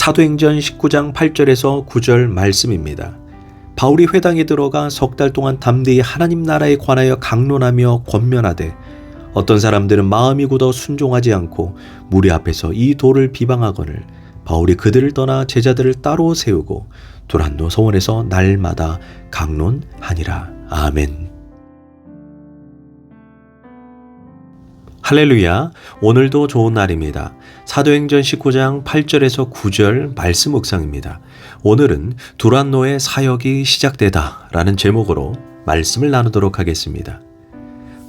사도행전 19장 8절에서 9절 말씀입니다. 바울이 회당에 들어가 석 달 동안 담대히 하나님 나라에 관하여 강론하며 권면하되 어떤 사람들은 마음이 굳어 순종하지 않고 무리 앞에서 이 도를 비방하거늘 바울이 그들을 떠나 제자들을 따로 세우고 두란노 서원에서 날마다 강론하니라. 아멘. 할렐루야. 오늘도 좋은 날입니다. 사도행전 19장 8절에서 9절 말씀 묵상입니다. 오늘은 두란노의 사역이 시작되다 라는 제목으로 말씀을 나누도록 하겠습니다.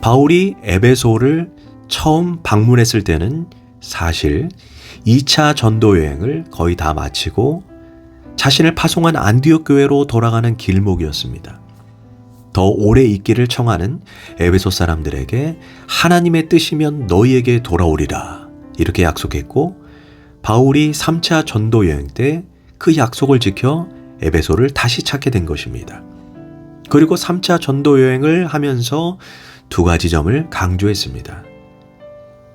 바울이 에베소를 처음 방문했을 때는 사실 2차 전도 여행을 거의 다 마치고 자신을 파송한 안디옥 교회로 돌아가는 길목이었습니다. 더 오래 있기를 청하는 에베소 사람들에게 하나님의 뜻이면 너희에게 돌아오리라 이렇게 약속했고, 바울이 3차 전도 여행 때 그 약속을 지켜 에베소를 다시 찾게 된 것입니다. 그리고 3차 전도 여행을 하면서 두 가지 점을 강조했습니다.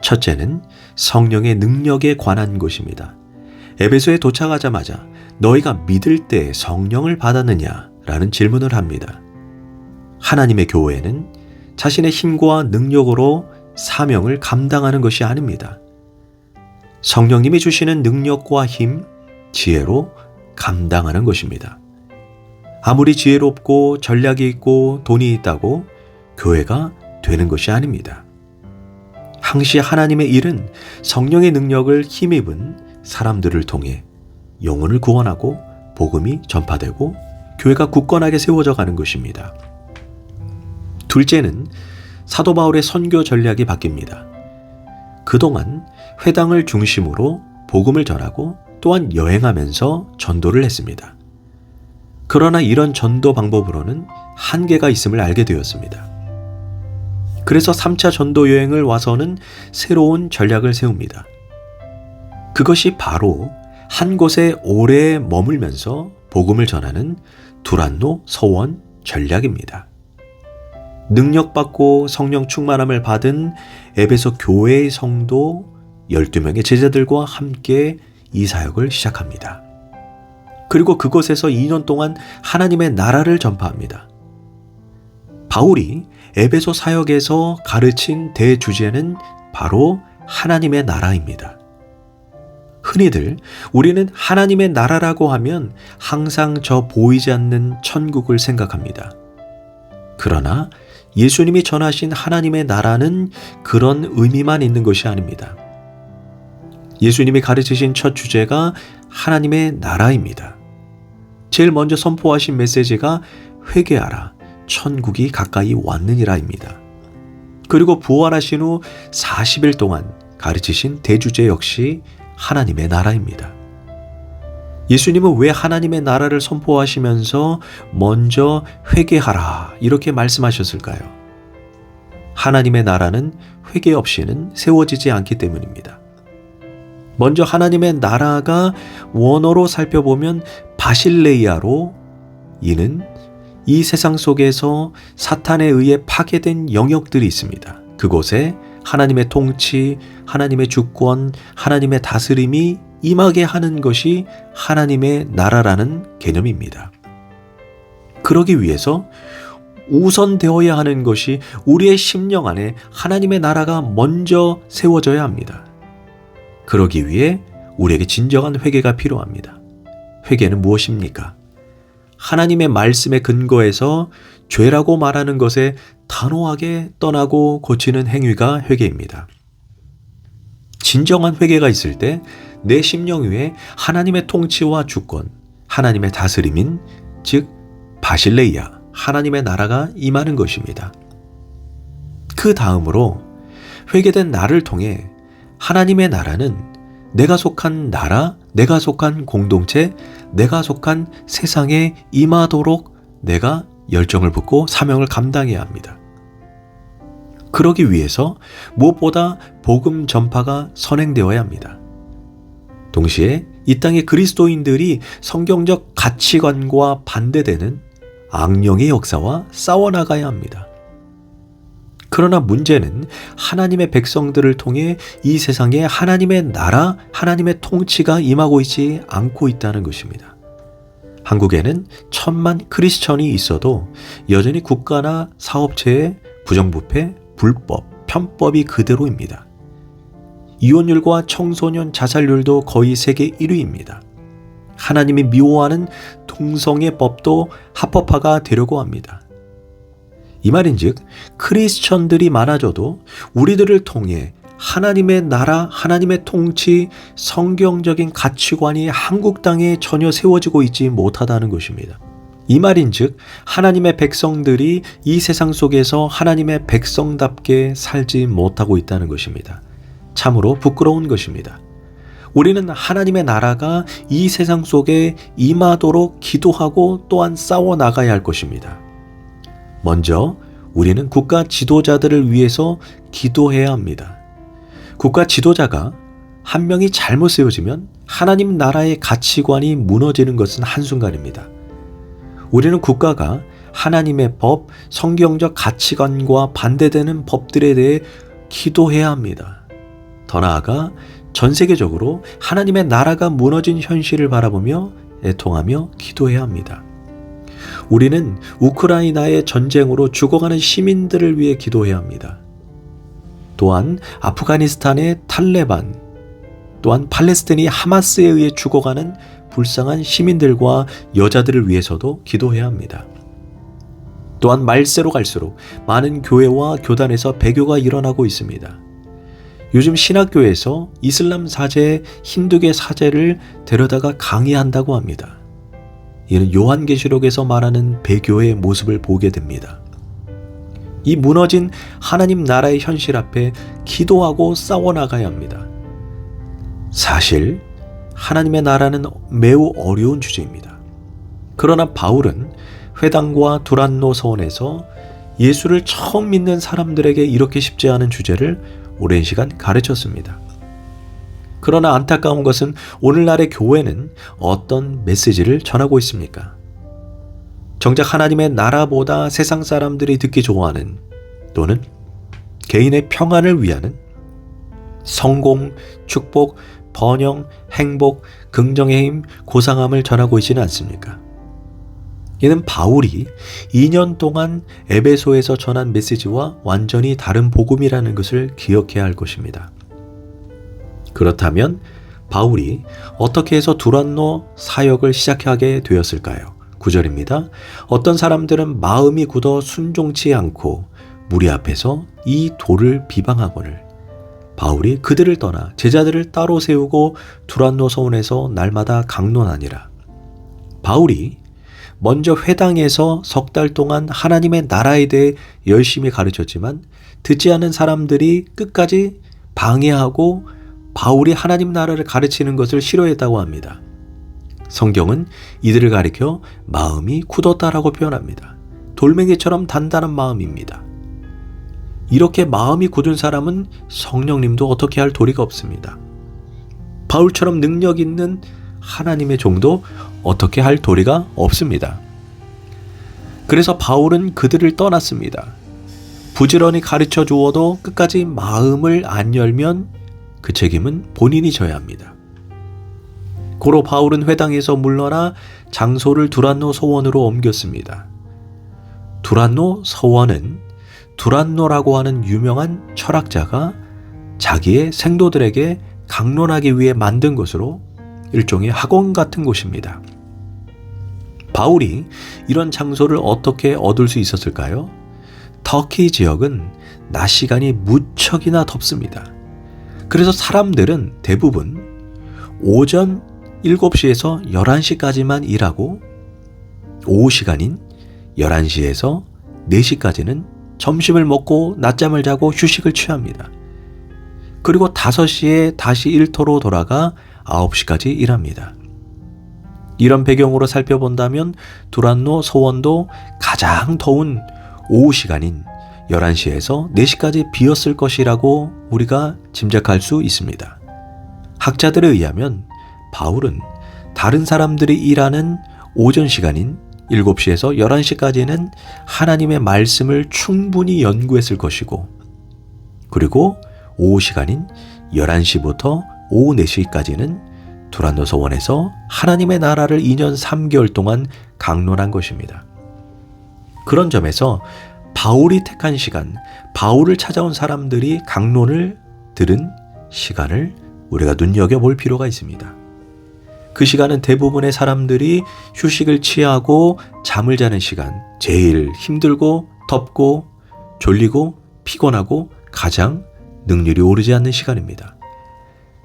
첫째는 성령의 능력에 관한 것입니다. 에베소에 도착하자마자 너희가 믿을 때 성령을 받았느냐? 라는 질문을 합니다. 하나님의 교회는 자신의 힘과 능력으로 사명을 감당하는 것이 아닙니다. 성령님이 주시는 능력과 힘, 지혜로 감당하는 것입니다. 아무리 지혜롭고 전략이 있고 돈이 있다고 교회가 되는 것이 아닙니다. 항시 하나님의 일은 성령의 능력을 힘입은 사람들을 통해 영혼을 구원하고 복음이 전파되고 교회가 굳건하게 세워져 가는 것입니다. 둘째는 사도 바울의 선교 전략이 바뀝니다. 그동안 회당을 중심으로 복음을 전하고 또한 여행하면서 전도를 했습니다. 그러나 이런 전도 방법으로는 한계가 있음을 알게 되었습니다. 그래서 3차 전도 여행을 와서는 새로운 전략을 세웁니다. 그것이 바로 한 곳에 오래 머물면서 복음을 전하는 두란노 서원 전략입니다. 능력받고 성령 충만함을 받은 에베소 교회의 성도 12명의 제자들과 함께 이 사역을 시작합니다. 그리고 그곳에서 2년 동안 하나님의 나라를 전파합니다. 바울이 에베소 사역에서 가르친 대주제는 바로 하나님의 나라입니다. 흔히들 우리는 하나님의 나라라고 하면 항상 저 보이지 않는 천국을 생각합니다. 그러나 예수님이 전하신 하나님의 나라는 그런 의미만 있는 것이 아닙니다. 예수님이 가르치신 첫 주제가 하나님의 나라입니다. 제일 먼저 선포하신 메시지가 회개하라, 천국이 가까이 왔느니라입니다. 그리고 부활하신 후 40일 동안 가르치신 대주제 역시 하나님의 나라입니다. 예수님은 왜 하나님의 나라를 선포하시면서 먼저 회개하라 이렇게 말씀하셨을까요? 하나님의 나라는 회개 없이는 세워지지 않기 때문입니다. 먼저 하나님의 나라가 원어로 살펴보면 바실레이아로, 이는 이 세상 속에서 사탄에 의해 파괴된 영역들이 있습니다. 그곳에 하나님의 통치, 하나님의 주권, 하나님의 다스림이 임하게 하는 것이 하나님의 나라라는 개념입니다. 그러기 위해서 우선되어야 하는 것이 우리의 심령 안에 하나님의 나라가 먼저 세워져야 합니다. 그러기 위해 우리에게 진정한 회개가 필요합니다. 회개는 무엇입니까? 하나님의 말씀에 근거해서 죄라고 말하는 것에 단호하게 떠나고 고치는 행위가 회개입니다. 진정한 회개가 있을 때 내 심령 위에 하나님의 통치와 주권, 하나님의 다스림인 즉 바실레이아, 하나님의 나라가 임하는 것입니다. 그 다음으로 회개된 나를 통해 하나님의 나라는 내가 속한 나라, 내가 속한 공동체, 내가 속한 세상에 임하도록 내가 열정을 붓고 사명을 감당해야 합니다. 그러기 위해서 무엇보다 복음 전파가 선행되어야 합니다. 동시에 이 땅의 그리스도인들이 성경적 가치관과 반대되는 악령의 역사와 싸워나가야 합니다. 그러나 문제는 하나님의 백성들을 통해 이 세상에 하나님의 나라, 하나님의 통치가 임하고 있지 않고 있다는 것입니다. 한국에는 1,000만 크리스천이 있어도 여전히 국가나 사업체의 부정부패, 불법, 편법이 그대로입니다. 이혼율과 청소년 자살률도 거의 세계 1위입니다. 하나님이 미워하는 동성애 법도 합법화가 되려고 합니다. 이 말인즉 크리스천들이 많아져도 우리들을 통해 하나님의 나라, 하나님의 통치, 성경적인 가치관이 한국 땅에 전혀 세워지고 있지 못하다는 것입니다. 이 말인즉 하나님의 백성들이 이 세상 속에서 하나님의 백성답게 살지 못하고 있다는 것입니다. 참으로 부끄러운 것입니다. 우리는 하나님의 나라가 이 세상 속에 임하도록 기도하고 또한 싸워 나가야 할 것입니다. 먼저 우리는 국가 지도자들을 위해서 기도해야 합니다. 국가 지도자가 한 명이 잘못 세워지면 하나님 나라의 가치관이 무너지는 것은 한순간입니다. 우리는 국가가 하나님의 법, 성경적 가치관과 반대되는 법들에 대해 기도해야 합니다. 더 나아가 전 세계적으로 하나님의 나라가 무너진 현실을 바라보며 애통하며 기도해야 합니다. 우리는 우크라이나의 전쟁으로 죽어가는 시민들을 위해 기도해야 합니다. 또한 아프가니스탄의 탈레반, 또한 팔레스타인이 하마스에 의해 죽어가는 불쌍한 시민들과 여자들을 위해서도 기도해야 합니다. 또한 말세로 갈수록 많은 교회와 교단에서 배교가 일어나고 있습니다. 요즘 신학교에서 이슬람 사제, 힌두교 사제를 데려다가 강의한다고 합니다. 이는 요한계시록에서 말하는 배교의 모습을 보게 됩니다. 이 무너진 하나님 나라의 현실 앞에 기도하고 싸워나가야 합니다. 사실 하나님의 나라는 매우 어려운 주제입니다. 그러나 바울은 회당과 두란노 서원에서 예수를 처음 믿는 사람들에게 이렇게 쉽지 않은 주제를 오랜 시간 가르쳤습니다. 그러나 안타까운 것은 오늘날의 교회는 어떤 메시지를 전하고 있습니까? 정작 하나님의 나라보다 세상 사람들이 듣기 좋아하는 또는 개인의 평안을 위하는 성공, 축복, 번영, 행복, 긍정의 힘, 고상함을 전하고 있지는 않습니까? 이는 바울이 2년 동안 에베소에서 전한 메시지와 완전히 다른 복음이라는 것을 기억해야 할 것입니다. 그렇다면 바울이 어떻게 해서 두란노 사역을 시작하게 되었을까요? 9절입니다. 어떤 사람들은 마음이 굳어 순종치 않고 무리 앞에서 이 돌을 비방하거늘 바울이 그들을 떠나 제자들을 따로 세우고 두란노 서원에서 날마다 강론하니라. 바울이 먼저 회당에서 3달 동안 하나님의 나라에 대해 열심히 가르쳤지만 듣지 않은 사람들이 끝까지 방해하고 바울이 하나님 나라를 가르치는 것을 싫어했다고 합니다. 성경은 이들을 가리켜 마음이 굳었다라고 표현합니다. 돌멩이처럼 단단한 마음입니다. 이렇게 마음이 굳은 사람은 성령님도 어떻게 할 도리가 없습니다. 바울처럼 능력 있는 하나님의 종도 어떻게 할 도리가 없습니다. 그래서 바울은 그들을 떠났습니다. 부지런히 가르쳐 주어도 끝까지 마음을 안 열면 그 책임은 본인이 져야 합니다. 고로 바울은 회당에서 물러나 장소를 두란노 서원으로 옮겼습니다. 두란노 서원은 두란노라고 하는 유명한 철학자가 자기의 생도들에게 강론하기 위해 만든 것으로 일종의 학원 같은 곳입니다. 바울이 이런 장소를 어떻게 얻을 수 있었을까요? 터키 지역은 낮 시간이 무척이나 덥습니다. 그래서 사람들은 대부분 오전 7시에서 11시까지만 일하고 오후 시간인 11시에서 4시까지는 점심을 먹고 낮잠을 자고 휴식을 취합니다. 그리고 5시에 다시 일터로 돌아가 9시까지 일합니다. 이런 배경으로 살펴본다면 두란노 서원도 가장 더운 오후 시간인 11시에서 4시까지 비었을 것이라고 우리가 짐작할 수 있습니다. 학자들에 의하면 바울은 다른 사람들이 일하는 오전 시간인 7시에서 11시까지는 하나님의 말씀을 충분히 연구했을 것이고, 그리고 오후 시간인 11시부터 오후 4시까지는 두란노 서원에서 하나님의 나라를 2년 3개월 동안 강론한 것입니다. 그런 점에서 바울이 택한 시간, 바울을 찾아온 사람들이 강론을 들은 시간을 우리가 눈여겨볼 필요가 있습니다. 그 시간은 대부분의 사람들이 휴식을 취하고 잠을 자는 시간, 제일 힘들고 덥고 졸리고 피곤하고 가장 능률이 오르지 않는 시간입니다.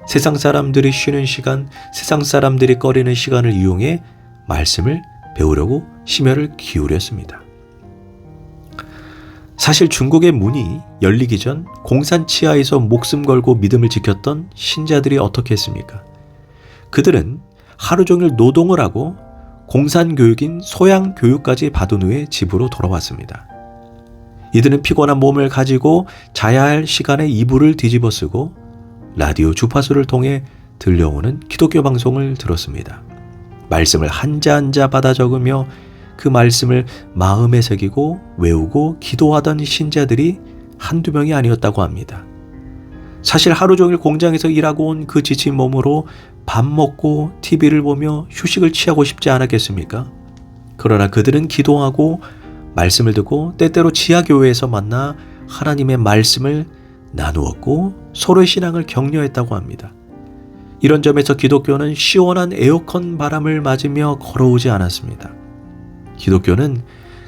세상 사람들이 쉬는 시간, 세상 사람들이 꺼리는 시간을 이용해 말씀을 배우려고 심혈을 기울였습니다. 사실 중국의 문이 열리기 전 공산 치하에서 목숨 걸고 믿음을 지켰던 신자들이 어떻게 했습니까? 그들은 하루 종일 노동을 하고 공산교육인 소양교육까지 받은 후에 집으로 돌아왔습니다. 이들은 피곤한 몸을 가지고 자야 할 시간에 이불을 뒤집어 쓰고 라디오 주파수를 통해 들려오는 기독교 방송을 들었습니다. 말씀을 한자 한자 받아 적으며 그 말씀을 마음에 새기고 외우고 기도하던 신자들이 한두 명이 아니었다고 합니다. 사실 하루 종일 공장에서 일하고 온 그 지친 몸으로 밥 먹고 TV를 보며 휴식을 취하고 싶지 않았겠습니까? 그러나 그들은 기도하고 말씀을 듣고 때때로 지하교회에서 만나 하나님의 말씀을 나누었고 서로의 신앙을 격려했다고 합니다. 이런 점에서 기독교는 시원한 에어컨 바람을 맞으며 걸어오지 않았습니다. 기독교는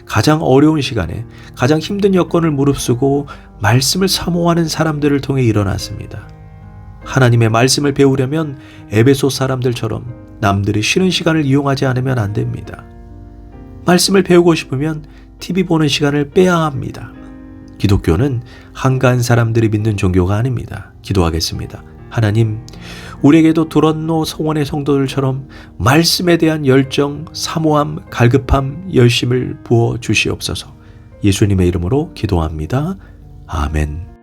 가장 어려운 시간에 가장 힘든 여건을 무릅쓰고 말씀을 사모하는 사람들을 통해 일어났습니다. 하나님의 말씀을 배우려면 에베소 사람들처럼 남들이 쉬는 시간을 이용하지 않으면 안 됩니다. 말씀을 배우고 싶으면 TV 보는 시간을 빼야 합니다. 기독교는 한가한 사람들이 믿는 종교가 아닙니다. 기도하겠습니다. 하나님, 우리에게도 두란노 성원의 성도들처럼 말씀에 대한 열정, 사모함, 갈급함, 열심을 부어 주시옵소서. 예수님의 이름으로 기도합니다. 아멘.